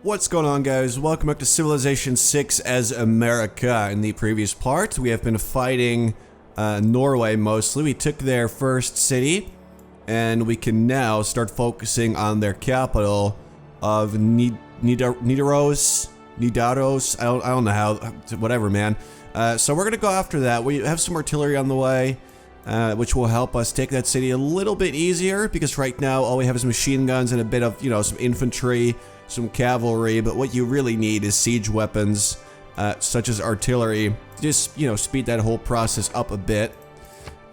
What's going on, guys? Welcome back to Civilization 6 as America. In the previous part, we have been fighting Norway mostly. We took their first city, and we can now start focusing on their capital of Nidaros. I don't know how, whatever, man. So we're gonna go after that. We have some artillery on the way, which will help us take that city a little bit easier, because right now all we have is machine guns and a bit of, some infantry, some cavalry, but what you really need is siege weapons, such as artillery, to just, speed that whole process up a bit.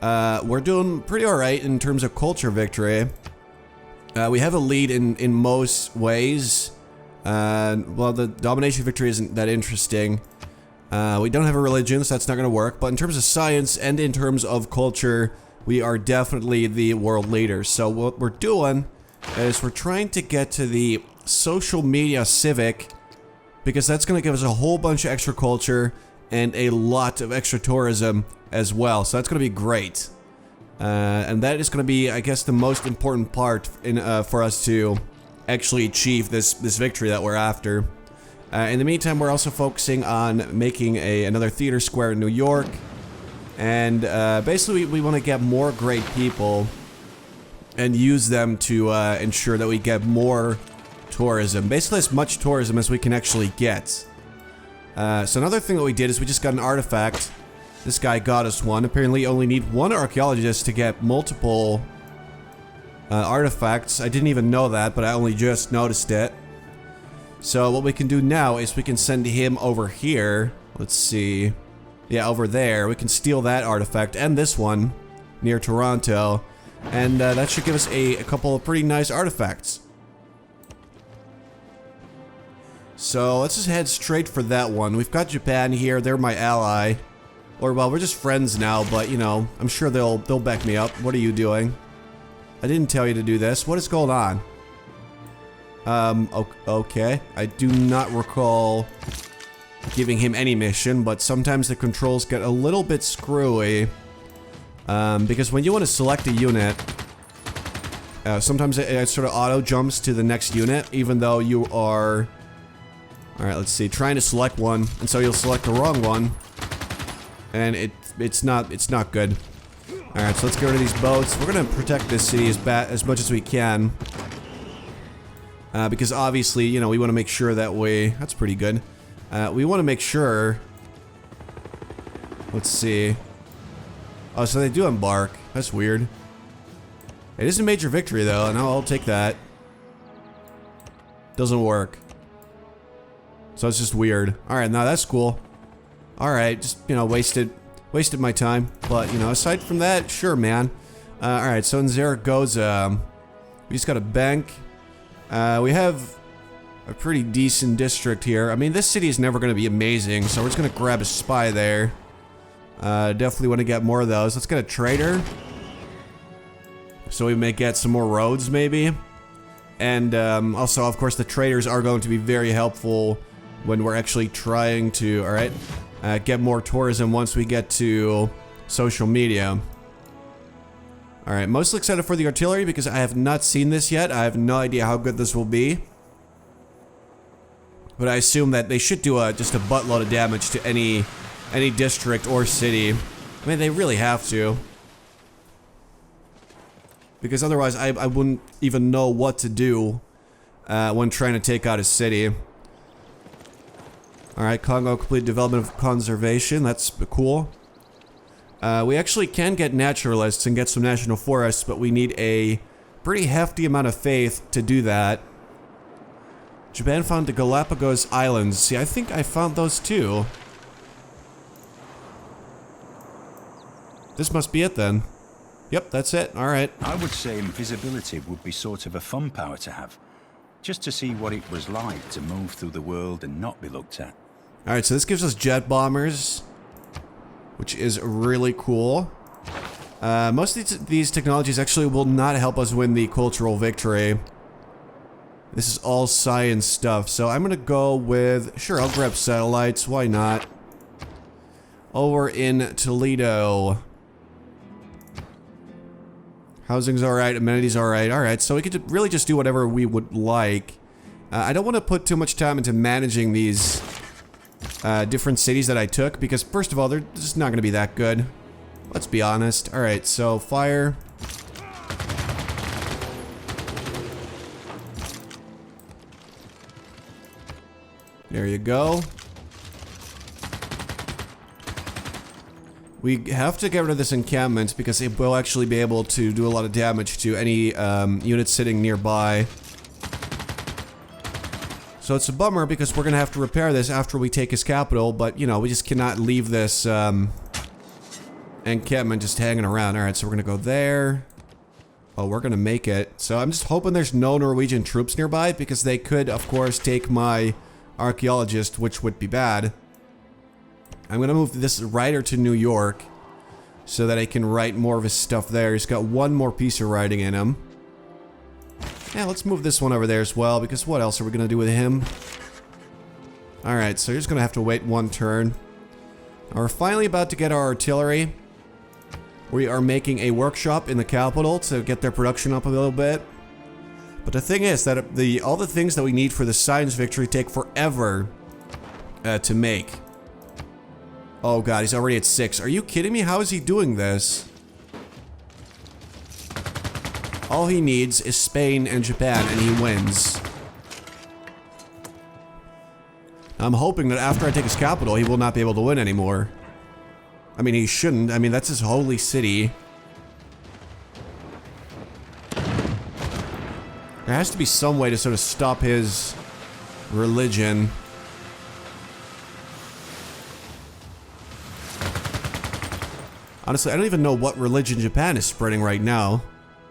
We're doing pretty alright in terms of culture victory. We have a lead in most ways. Well, the domination victory isn't that interesting. We don't have a religion, so that's not going to work, but in terms of science and in terms of culture, we are definitely the world leaders. So what we're doing is we're trying to get to the social media civic, because that's going to give us a whole bunch of extra culture and a lot of extra tourism as well. So that's going to be great. And that is going to be, I guess, the most important part for us to actually achieve this victory that we're after. In the meantime, we're also focusing on making another theater square in New York. And basically, we want to get more great people and use them to ensure that we get more tourism. Basically, as much tourism as we can actually get. So another thing that we did is we just got an artifact. This guy got us one. Apparently, you only need one archaeologist to get multiple artifacts. I didn't even know that, but I only just noticed it. So what we can do now is we can send him over here. Let's see. Yeah, over there. We can steal that artifact and this one near Toronto. And that should give us a couple of pretty nice artifacts. So let's just head straight for that one. We've got Japan here. They're my ally. Or, well, we're just friends now, but, I'm sure they'll back me up. What are you doing? I didn't tell you to do this. What is going on? Okay. I do not recall giving him any mission, but sometimes the controls get a little bit screwy. Because when you want to select a unit, sometimes it sort of auto jumps to the next unit, even though you are... Alright, let's see, trying to select one, and so you'll select the wrong one. And it's not good. Alright, so let's get rid of these boats. We're gonna protect this city as much as we can. Because obviously, we want to make sure that that's pretty good. We want to make sure... Let's see. Oh, so they do embark. That's weird. It is a major victory, though, and I'll take that. Doesn't work. So it's just weird. Alright, now that's cool. Alright, just, wasted my time. But, aside from that, sure, man. Alright, so in Zaragoza, we just got a bank. We have a pretty decent district here. I mean, this city is never going to be amazing, so we're just going to grab a spy there. Definitely want to get more of those. Let's get a trader. So we may get some more roads, maybe. And also, of course, the traders are going to be very helpful when we're actually trying to, alright, get more tourism once we get to social media. Alright, mostly excited for the artillery because I have not seen this yet. I have no idea how good this will be. But I assume that they should do just a buttload of damage to any district or city. I mean, they really have to. Because otherwise, I wouldn't even know what to do when trying to take out a city. Alright, Congo complete development of conservation. That's cool. We actually can get naturalists and get some national forests, but we need a pretty hefty amount of faith to do that. Japan found the Galapagos Islands. See, I think I found those too. This must be it then. Yep, that's it. Alright. I would say invisibility would be sort of a fun power to have. Just to see what it was like to move through the world and not be looked at. Alright, so this gives us jet bombers, which is really cool. Most of these technologies actually will not help us win the cultural victory. This is all science stuff, so I'm gonna go with... Sure, I'll grab satellites, why not? Over in Toledo. Housing's alright, amenities alright. Alright, so we could really just do whatever we would like. I don't want to put too much time into managing these different cities that I took, because first of all, they're just not going to be that good. Let's be honest. Alright, so fire. There you go. We have to get rid of this encampment because it will actually be able to do a lot of damage to any units sitting nearby. So it's a bummer because we're going to have to repair this after we take his capital, but, you know, we just cannot leave this encampment just hanging around. Alright, so we're going to go there. Oh, we're going to make it. So I'm just hoping there's no Norwegian troops nearby because they could, of course, take my archaeologist, which would be bad. I'm going to move this writer to New York so that I can write more of his stuff there. He's got one more piece of writing in him. Yeah, let's move this one over there as well, because what else are we going to do with him? Alright, so you're just going to have to wait one turn. Now we're finally about to get our artillery. We are making a workshop in the capital to get their production up a little bit. But the thing is that all the things that we need for the science victory take forever to make. Oh god, he's already at 6. Are you kidding me? How is he doing this? All he needs is Spain and Japan, and he wins. I'm hoping that after I take his capital, he will not be able to win anymore. I mean, he shouldn't. I mean, that's his holy city. There has to be some way to sort of stop his religion. Honestly, I don't even know what religion Japan is spreading right now.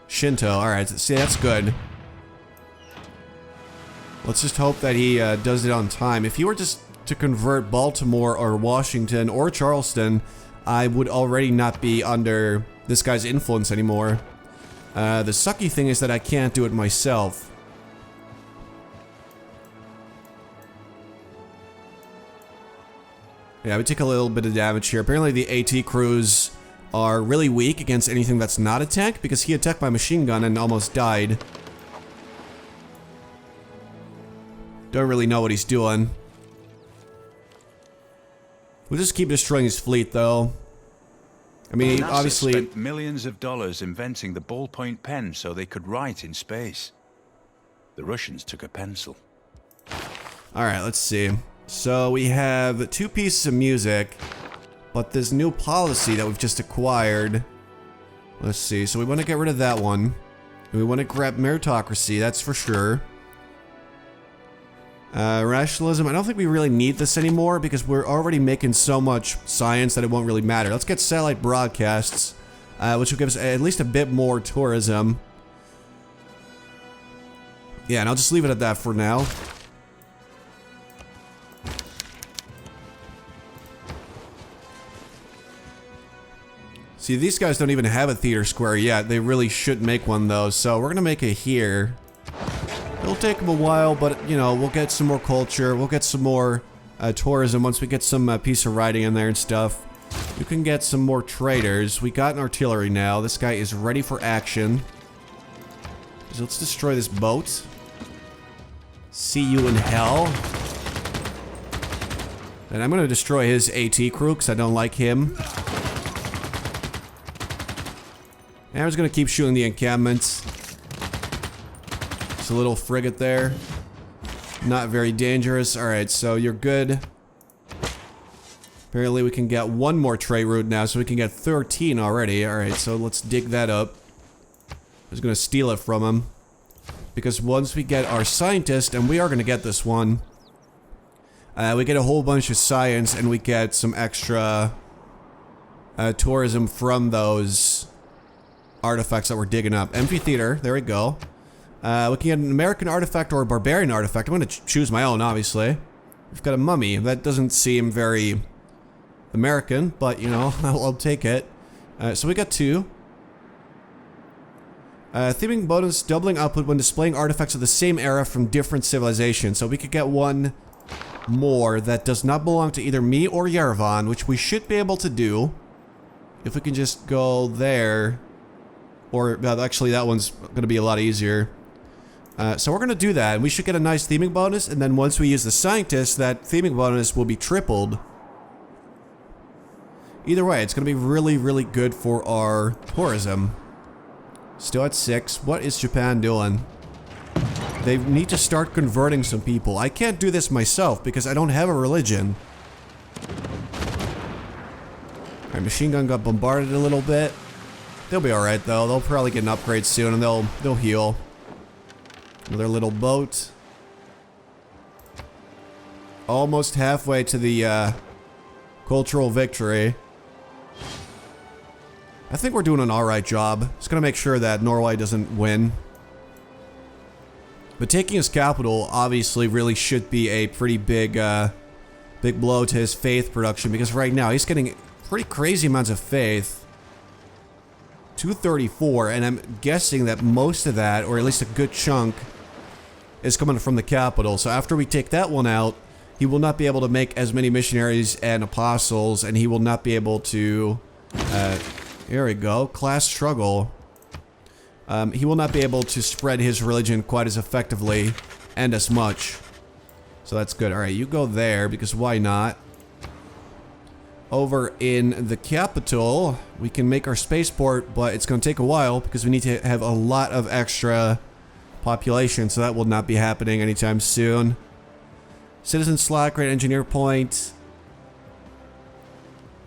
Shinto, alright, see, that's good. Let's just hope that he does it on time. If he were just to convert Baltimore or Washington or Charleston, I would already not be under this guy's influence anymore. The sucky thing is that I can't do it myself. Yeah, we take a little bit of damage here. Apparently the AT crews are really weak against anything that's not a tank, because he attacked my machine gun and almost died. Don't really know what he's doing. We'll just keep destroying his fleet, though. I mean, NASA obviously spent millions of dollars inventing the ballpoint pen so they could write in space. The Russians took a pencil. Alright, let's see. So we have 2 pieces of music, but this new policy that we've just acquired. Let's see, so we want to get rid of that one. We want to grab meritocracy, that's for sure. Rationalism, I don't think we really need this anymore because we're already making so much science that it won't really matter. Let's get satellite broadcasts, which will give us at least a bit more tourism. Yeah, and I'll just leave it at that for now. See, these guys don't even have a theater square yet. They really should make one, though, so we're gonna make it here. It'll take them a while, but, you know, we'll get some more culture. We'll get some more tourism once we get some piece of writing in there and stuff. You can get some more traders. We got an artillery now. This guy is ready for action. So let's destroy this boat. See you in hell. And I'm gonna destroy his AT crew because I don't like him. And I was gonna keep shooting the encampments. It's a little frigate there. Not very dangerous. Alright, so you're good. Apparently we can get one more trade route now, so we can get 13 already. Alright, so let's dig that up. I was gonna steal it from him. Because once we get our scientist, and we are gonna get this one, we get a whole bunch of science, and we get some extra tourism from those artifacts that we're digging up. Amphitheater, there we go. We can get an American artifact or a barbarian artifact. I'm going to choose my own, obviously. We've got a mummy. That doesn't seem very American, but, you know, I'll take it. So we got 2. Theming bonus, doubling output when displaying artifacts of the same era from different civilizations. So we could get one more that does not belong to either me or Yerevan, which we should be able to do. If we can just go there. Or, actually, that one's going to be a lot easier. So we're going to do that, and we should get a nice theming bonus, and then once we use the scientist, that theming bonus will be tripled. Either way, it's going to be really, really good for our tourism. Still at 6. What is Japan doing? They need to start converting some people. I can't do this myself because I don't have a religion. Alright, machine gun got bombarded a little bit. They'll be alright though. They'll probably get an upgrade soon and they'll heal. Another little boat. Almost halfway to the cultural victory. I think we're doing an alright job. Just gonna make sure that Norway doesn't win. But taking his capital obviously really should be a pretty big big blow to his faith production, because right now he's getting pretty crazy amounts of faith. 234, and I'm guessing that most of that, or at least a good chunk, is coming from the capital. So after we take that one out, he will not be able to make as many missionaries and apostles, and he will not be able to... here we go, class struggle. He will not be able to spread his religion quite as effectively and as much. So that's good. Alright, you go there, because why not? Over in the capital, we can make our spaceport, but it's going to take a while because we need to have a lot of extra population, so that will not be happening anytime soon. Citizen slot, great engineer point.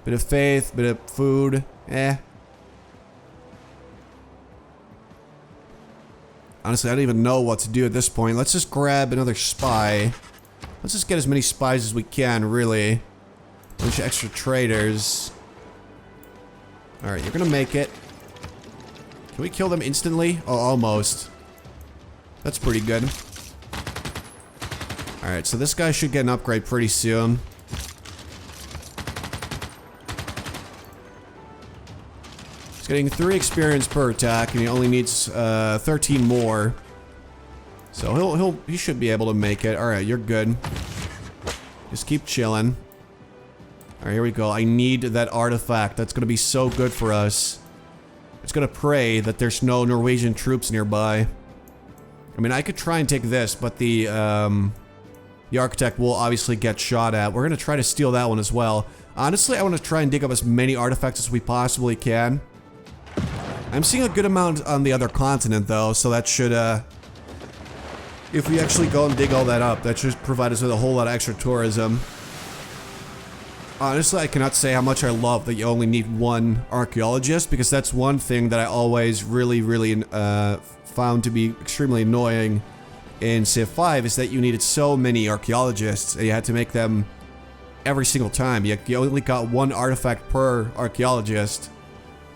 Bit of faith, bit of food. Honestly, I don't even know what to do at this point. Let's just grab another spy. Let's just get as many spies as we can, really. A bunch of extra traders. Alright, you're gonna make it. Can we kill them instantly? Oh, almost. That's pretty good. Alright, so this guy should get an upgrade pretty soon. He's getting 3 experience per attack, and he only needs 13 more. So he should be able to make it. Alright, you're good. Just keep chilling. Alright, here we go. I need that artifact. That's gonna be so good for us. It's gonna pray that there's no Norwegian troops nearby. I mean, I could try and take this, but the architect will obviously get shot at. We're gonna try to steal that one as well. Honestly, I want to try and dig up as many artifacts as we possibly can. I'm seeing a good amount on the other continent, though, so that should, if we actually go and dig all that up, that should provide us with a whole lot of extra tourism. Honestly, I cannot say how much I love that you only need 1 archaeologist, because that's one thing that I always really found to be extremely annoying in Civ 5, is that you needed so many archaeologists, and you had to make them every single time. You only got 1 artifact per archaeologist.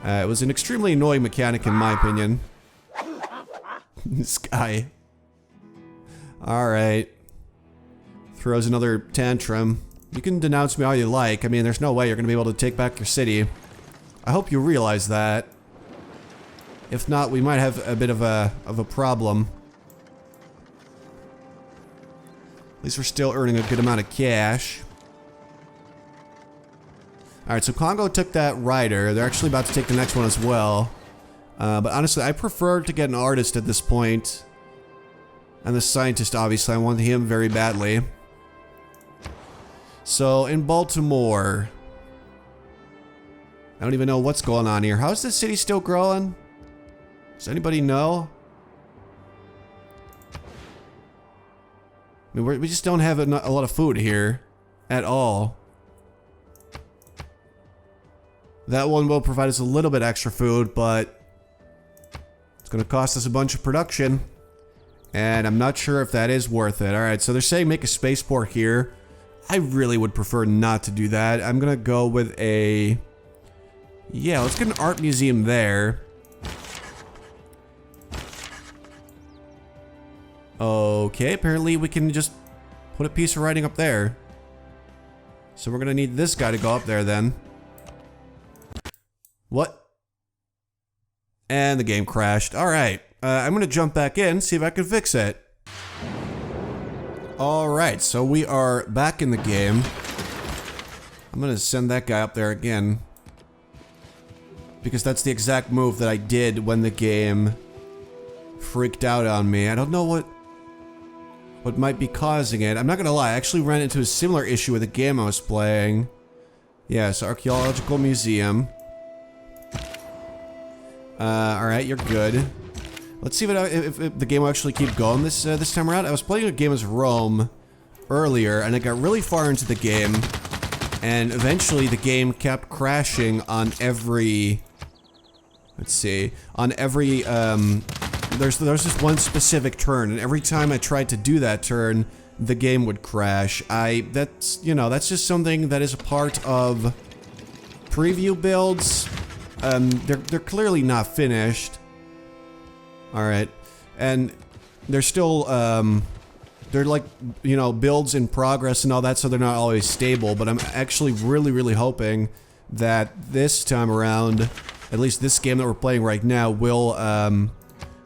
It was an extremely annoying mechanic in my opinion. This guy. Alright. Throws another tantrum. You can denounce me all you like. I mean, there's no way you're going to be able to take back your city. I hope you realize that. If not, we might have a bit of a problem. At least we're still earning a good amount of cash. Alright, so Congo took that rider. They're actually about to take the next one as well. But honestly, I prefer to get an artist at this point. And the scientist, obviously. I want him very badly. So, in Baltimore... I don't even know what's going on here. How is this city still growing? Does anybody know? I mean, we just don't have a lot of food here. At all. That one will provide us a little bit extra food, but... it's gonna cost us a bunch of production. And I'm not sure if that is worth it. Alright, so they're saying make a spaceport here. I really would prefer not to do that. I'm gonna go with a... yeah, let's get an art museum there. Okay, apparently we can just put a piece of writing up there. So we're gonna need this guy to go up there then. What? And the game crashed. Alright, I'm gonna jump back in, see if I can fix it. Alright, so we are back in the game. I'm gonna send that guy up there again. Because that's the exact move that I did when the game freaked out on me. I don't know what might be causing it. I'm not gonna lie, I actually ran into a similar issue with a game I was playing. Yes, Archaeological Museum. Alright, you're good. Let's see if the game will actually keep going this time around. I was playing a game as Rome earlier, and I got really far into the game, and eventually the game kept crashing on every... Let's see. On every, there's this one specific turn, and every time I tried to do that turn, the game would crash. That's, you know, that's just something that is a part of preview builds. They're clearly not finished. Alright. And they're still, they're like, you know, builds in progress and all that, so they're not always stable, but I'm actually really hoping that this time around, at least this game that we're playing right now, will,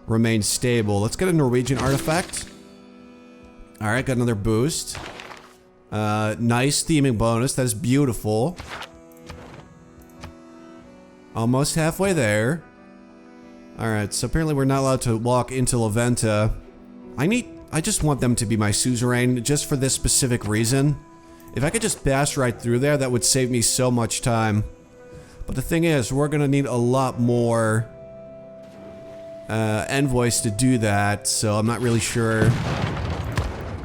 remain stable. Let's get a Norwegian artifact. Alright, got another boost. Nice theming bonus, that is beautiful. Almost halfway there. Alright, so apparently we're not allowed to walk into Laventa. I just want them to be my suzerain, just for this specific reason. If I could just pass right through there, that would save me so much time. But the thing is, we're gonna need a lot more envoys to do that, so I'm not really sure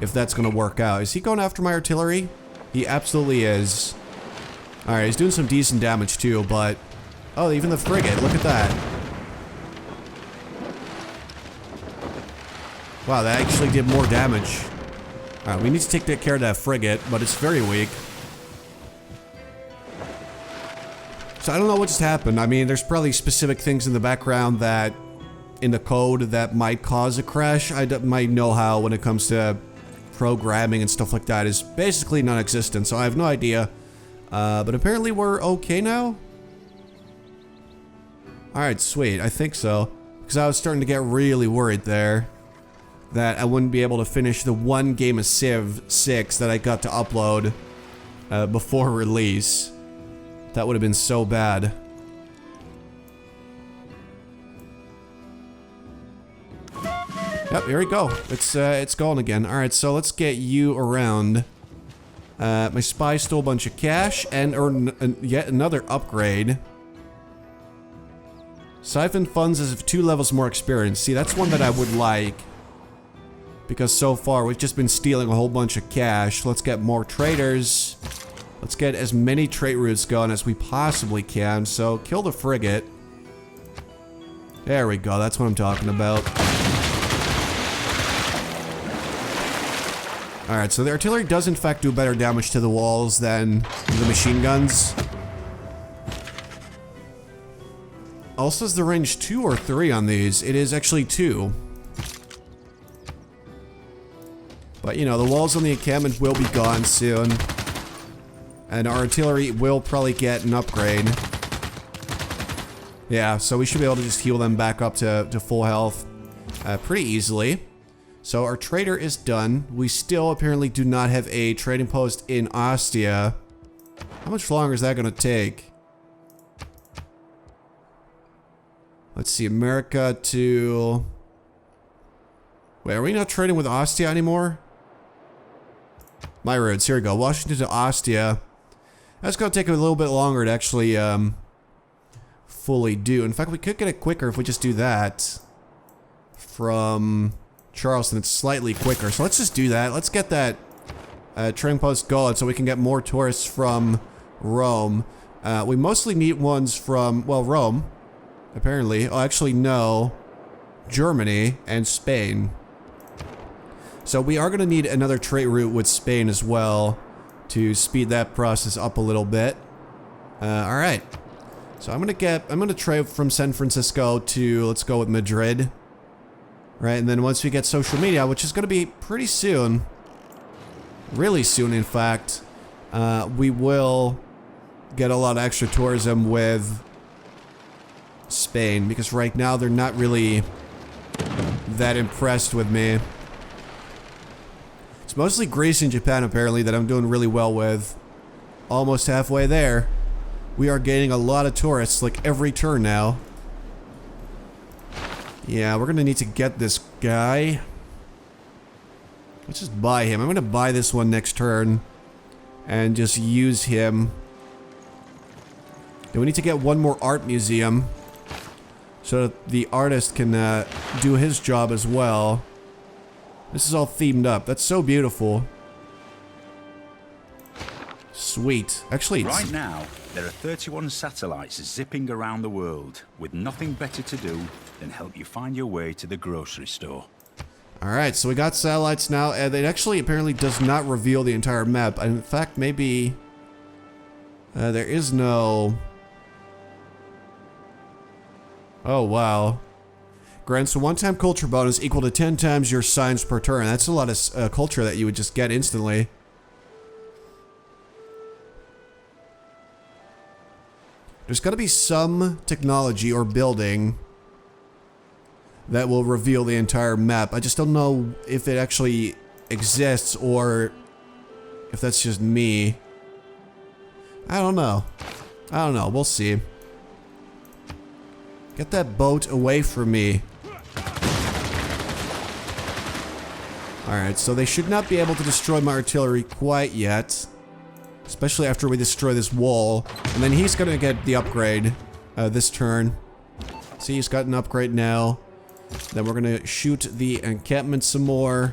if that's gonna work out. Is he going after my artillery? He absolutely is. Alright, he's doing some decent damage too, but... Oh, even the frigate, look at that. Wow, that actually did more damage. Alright, we need to take care of that frigate, but it's very weak. So I don't know what just happened. I mean, there's probably specific things in the background that, in the code, that might cause a crash. My know-how when it comes to programming and stuff like that is basically non-existent, so I have no idea. But apparently we're okay now? Alright, sweet. I think so. Because I was starting to get really worried there that I wouldn't be able to finish the one game of Civ 6 that I got to upload before release. That would have been so bad. Yep, here we go. It's going again. Alright, so let's get you around. My spy stole a bunch of cash and earned yet another upgrade. Siphon funds as if 2 levels more experience. See, that's one that I would like. Because so far, we've just been stealing a whole bunch of cash. Let's get more traders. Let's get as many trade routes going as we possibly can. So, kill the frigate. There we go, that's what I'm talking about. Alright, so the artillery does in fact do better damage to the walls than the machine guns. Also, is the range 2 or 3 on these? It is actually 2. But, you know, the walls on the encampment will be gone soon. And our artillery will probably get an upgrade. Yeah, so we should be able to just heal them back up to full health pretty easily. So our trader is done. We still apparently do not have a trading post in Ostia. How much longer is that going to take? Let's see, America to... Wait, are we not trading with Ostia anymore? My roads, here we go. Washington to Ostia. That's going to take a little bit longer to actually fully do. In fact, we could get it quicker if we just do that. From Charleston, it's slightly quicker. So let's just do that. Let's get that trading post going so we can get more tourists from Rome. We mostly need ones from, well, Rome. Apparently. Oh, actually, no. Germany and Spain. So we are going to need another trade route with Spain as well to speed that process up a little bit. Alright. So I'm going to trade from San Francisco to, let's go with Madrid. Right, and then once we get social media, which is going to be pretty soon, really soon in fact, we will get a lot of extra tourism with Spain, because right now they're not really that impressed with me. It's mostly Greece and Japan apparently that I'm doing really well with. Almost halfway there. We are gaining a lot of tourists like every turn now. Yeah, we're gonna need to get this guy. Let's just buy him. I'm gonna buy this one next turn and just use him. Then we need to get one more art museum so that the artist can do his job as well. This is all themed up. That's so beautiful. Sweet. Actually, right now, there are 31 satellites zipping around the world with nothing better to do than help you find your way to the grocery store. Alright, so we got satellites now, and it actually apparently does not reveal the entire map. In fact, maybe there is no... Oh, wow. Grants a one-time culture bonus equal to 10 times your science per turn. That's a lot of culture that you would just get instantly. There's got to be some technology or building that will reveal the entire map. I just don't know if it actually exists or if that's just me. I don't know. We'll see. Get that boat away from me. Alright, so they should not be able to destroy my artillery quite yet. Especially after we destroy this wall. And then he's gonna get the upgrade this turn. See, he's got an upgrade now. Then we're gonna shoot the encampment some more.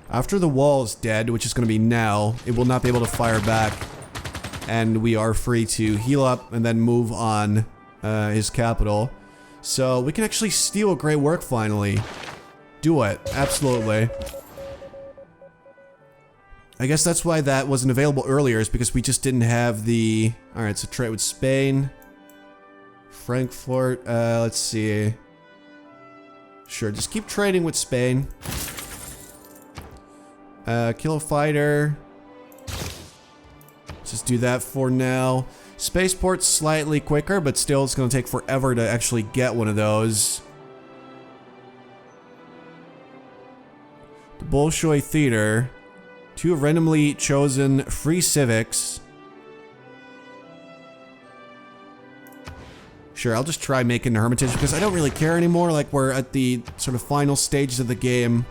After the wall is dead, which is gonna be now, it will not be able to fire back. And we are free to heal up and then move on his capital. So we can actually steal a great work finally. Do it. Absolutely. I guess that's why that wasn't available earlier, is because we just didn't have the... Alright, so trade with Spain. Frankfurt, let's see. Sure, just keep trading with Spain. Kill a fighter. Let's just do that for now. Spaceport's slightly quicker, but still it's gonna take forever to actually get one of those. The Bolshoi Theater. 2 randomly chosen free civics. Sure, I'll just try making the Hermitage because I don't really care anymore. Like, we're at the sort of final stages of the game.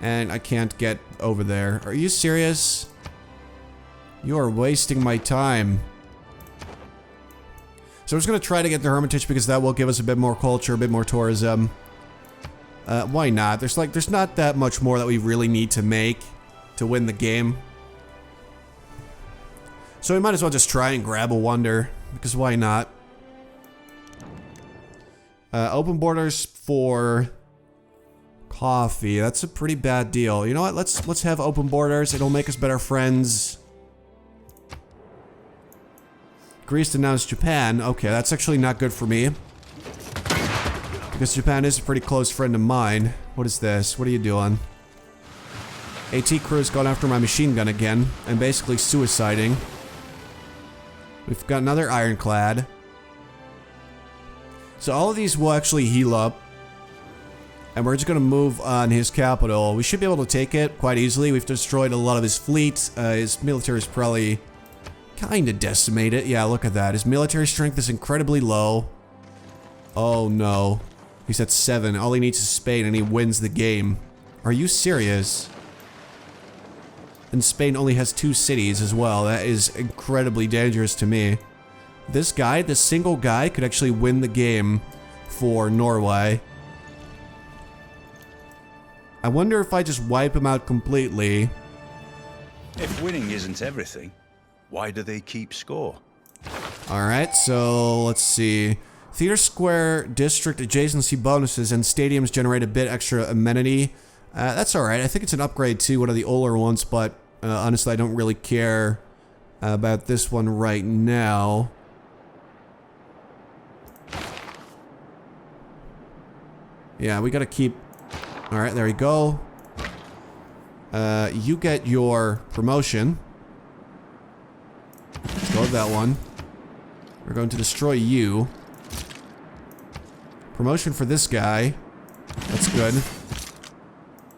And I can't get over there. Are you serious? You are wasting my time. So I'm just gonna try to get the Hermitage because that will give us a bit more culture, a bit more tourism. Why not? There's not that much more that we really need to make to win the game. So we might as well just try and grab a wonder, because why not? Open borders for coffee. That's a pretty bad deal. You know what? Let's have open borders. It'll make us better friends. Greece denounced Japan. Okay, that's actually not good for me. Because Japan is a pretty close friend of mine. What is this? What are you doing? AT crew's gone after my machine gun again, and basically suiciding. We've got another ironclad. So all of these will actually heal up. And we're just gonna move on his capital. We should be able to take it quite easily. We've destroyed a lot of his fleet. His military is probably kinda decimated. Yeah, look at that. His military strength is incredibly low. Oh no. He's at 7. All he needs is Spain and he wins the game. Are you serious? And Spain only has 2 cities as well. That is incredibly dangerous to me. This guy, this single guy, could actually win the game for Norway. I wonder if I just wipe him out completely. If winning isn't everything, why do they keep score? Alright, so let's see. Theater Square district adjacency bonuses and stadiums generate a bit extra amenity. That's alright. I think it's an upgrade to one of the older ones, but honestly I don't really care about this one right now. Yeah, we gotta keep... Alright, there we go. You get your promotion. Let's go with that one. We're going to destroy you. Promotion for this guy. That's good.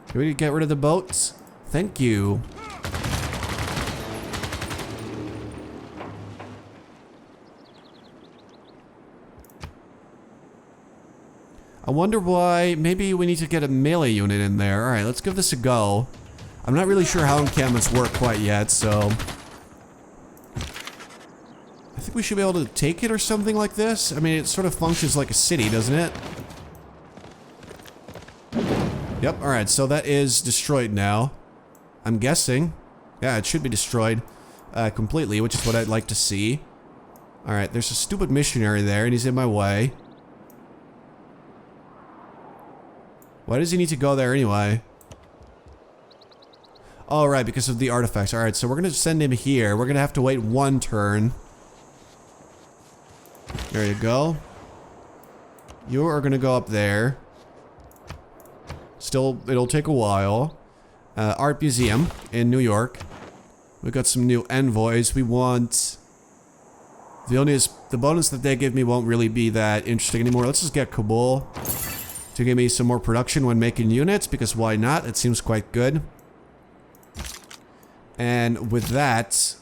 Can we get rid of the boats? Thank you. wonder why. Maybe we need to get a melee unit in there. Alright, let's give this a go. I'm not really sure how encampments work quite yet, so... I think we should be able to take it or something like this. I mean, it sort of functions like a city, doesn't it? Yep, alright, so that is destroyed now. I'm guessing. Yeah, it should be destroyed completely, which is what I'd like to see. Alright, there's a stupid missionary there, and he's in my way. Why does he need to go there anyway? Oh, right, because of the artifacts. Alright, so we're gonna send him here. We're gonna have to wait one turn. There you go. You are gonna go up there. Still, it'll take a while. Art Museum in New York. We've got some new envoys. We want... The bonus that they give me won't really be that interesting anymore. Let's just get Kabul to give me some more production when making units, because why not? It seems quite good. And with that,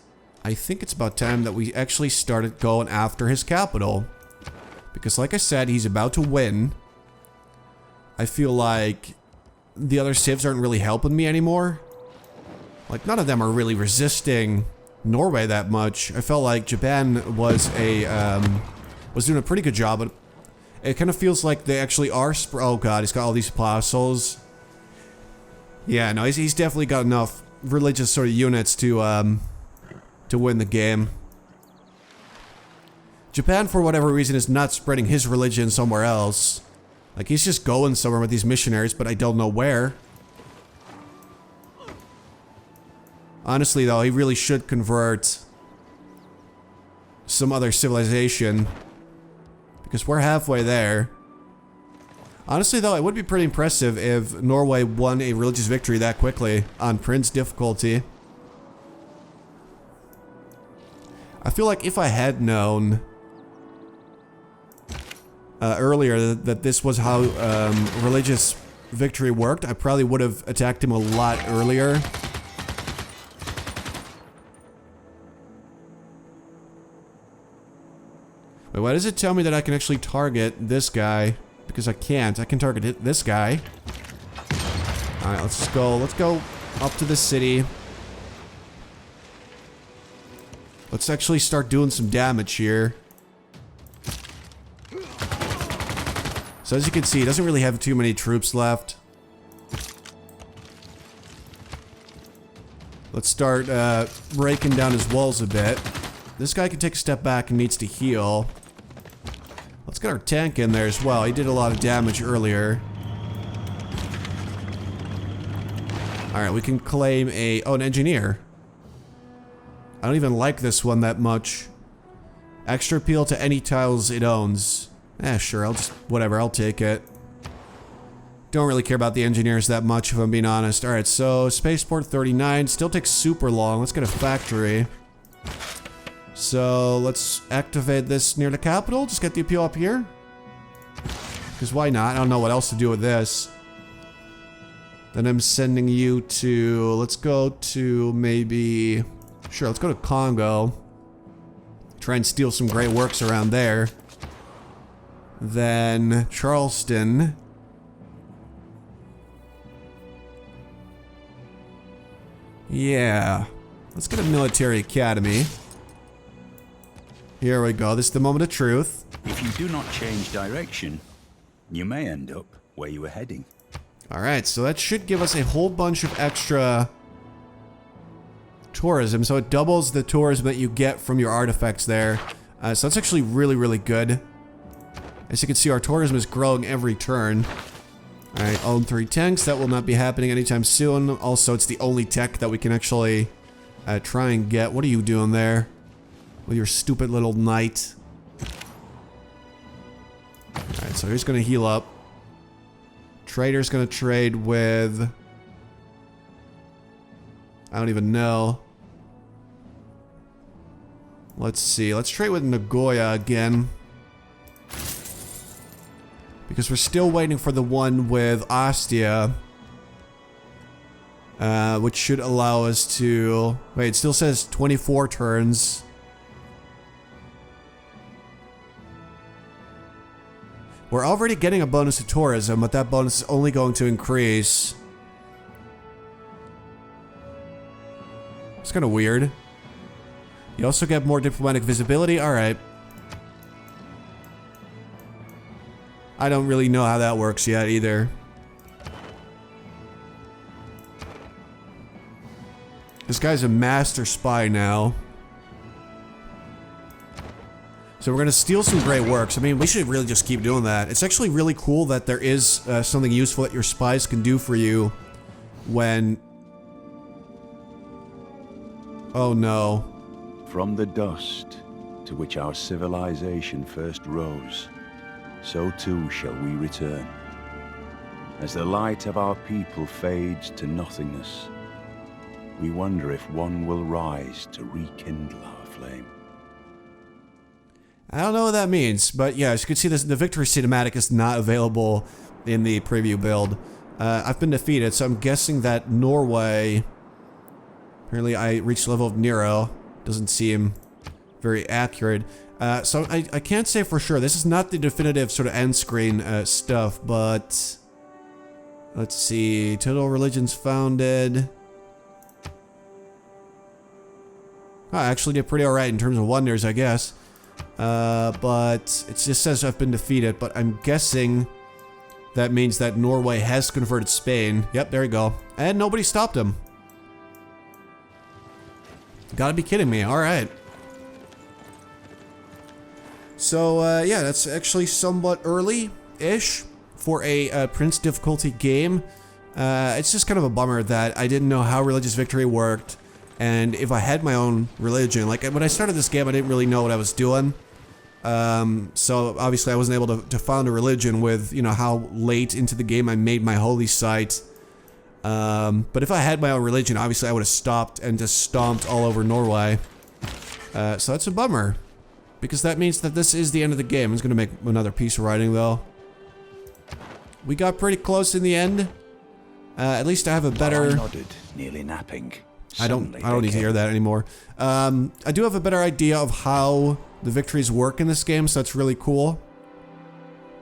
I think it's about time that we actually started going after his capital. Because like I said, he's about to win. I feel like the other civs aren't really helping me anymore. Like, none of them are really resisting Norway that much. I felt like Japan was doing a pretty good job, but it kind of feels like they actually are oh god, he's got all these apostles. Yeah, no, he's definitely got enough religious sort of units to win the game. Japan, for whatever reason, is not spreading his religion somewhere else. Like, he's just going somewhere with these missionaries, but I don't know where. Honestly, though, he really should convert some other civilization. Because we're halfway there. Honestly, though, it would be pretty impressive if Norway won a religious victory that quickly on Prince difficulty. I feel like if I had known earlier that this was how religious victory worked, I probably would have attacked him a lot earlier. Wait, why does it tell me that I can actually target this guy? Because I can't. I can target this guy. Alright, let's go. Let's go up to the city. Let's actually start doing some damage here. So as you can see, he doesn't really have too many troops left. Let's start breaking down his walls a bit. This guy can take a step back and needs to heal. Let's get our tank in there as well. He did a lot of damage earlier. Alright, we can claim an engineer. I don't even like this one that much. Extra appeal to any tiles it owns. Sure, whatever, I'll take it. Don't really care about the engineers that much, if I'm being honest. Alright, so Spaceport 39 still takes super long. Let's get a factory. So, let's activate this near the capital. Just get the appeal up here. Because why not? I don't know what else to do with this. Then I'm sending you to... Let's go to maybe... Sure, let's go to Congo. Try and steal some great works around there. Then Charleston. Yeah. Let's get a military academy. Here we go. This is the moment of truth. If you do not change direction, you may end up where you were heading. Alright, so that should give us a whole bunch of extra tourism. So it doubles the tourism that you get from your artifacts there. So that's actually really, really good. As you can see, our tourism is growing every turn. Alright, own 3 tanks. That will not be happening anytime soon. Also, it's the only tech that we can actually try and get. What are you doing there? With your stupid little knight. Alright, so he's gonna heal up. Trader's gonna trade with... I don't even know. Let's see. Let's trade with Nagoya again. Because we're still waiting for the one with Ostia. Which should allow us to... Wait, it still says 24 turns. We're already getting a bonus to tourism, but that bonus is only going to increase. It's kind of weird. You also get more diplomatic visibility. Alright. I don't really know how that works yet either. This guy's a master spy now. So we're gonna steal some great works. I mean, we should really just keep doing that. It's actually really cool that there is something useful that your spies can do for you when... Oh no. From the dust to which our civilization first rose, so too shall we return. As the light of our people fades to nothingness, we wonder if one will rise to rekindle our flame. I don't know what that means, but yeah, as you can see, the victory cinematic is not available in the preview build. I've been defeated, so I'm guessing that Norway... Apparently I reached the level of Nero. Doesn't seem very accurate. So I can't say for sure. This is not the definitive sort of end screen stuff, but... Let's see. Total religions founded. I actually did pretty alright in terms of wonders, I guess. But it just says I've been defeated, but I'm guessing that means that Norway has converted Spain. Yep, there you go. And nobody stopped him. Gotta be kidding me, alright. So, yeah, that's actually somewhat early-ish for a Prince difficulty game. It's just kind of a bummer that I didn't know how religious victory worked, and if I had my own religion, like, when I started this game, I didn't really know what I was doing. So, obviously, I wasn't able to found a religion with, you know, how late into the game I made my holy site. But if I had my own religion, obviously I would have stopped and just stomped all over Norway. So that's a bummer. Because that means that this is the end of the game. It's gonna make another piece of writing, though. We got pretty close in the end. At least I have a better... I nodded, nearly napping. I don't need to hear that anymore. I do have a better idea of how the victories work in this game, so that's really cool.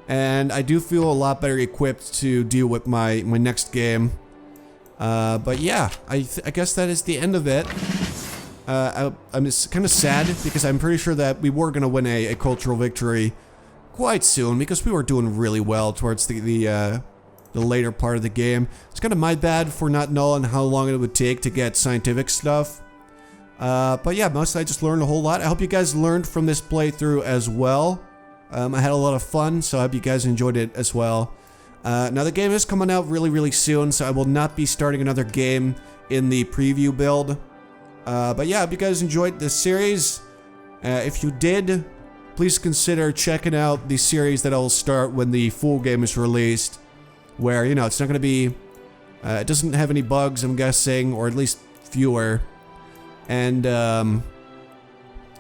And I do feel a lot better equipped to deal with my next game. But yeah, I guess that is the end of it. I'm just kind of sad because I'm pretty sure that we were going to win a cultural victory quite soon because we were doing really well towards the later part of the game. It's kind of my bad for not knowing how long it would take to get scientific stuff. But yeah, mostly I just learned a whole lot. I hope you guys learned from this playthrough as well. I had a lot of fun, so I hope you guys enjoyed it as well. Now the game is coming out really soon, so I will not be starting another game in the preview build. But yeah, I hope you guys enjoyed this series. If you did, please consider checking out the series that I will start when the full game is released. Where, you know, it's not going to be... it doesn't have any bugs, I'm guessing, or at least fewer. And,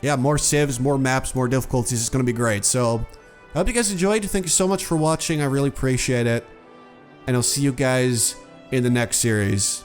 yeah, more civs, more maps, more difficulties. It's going to be great. So, I hope you guys enjoyed. Thank you so much for watching. I really appreciate it. And I'll see you guys in the next series.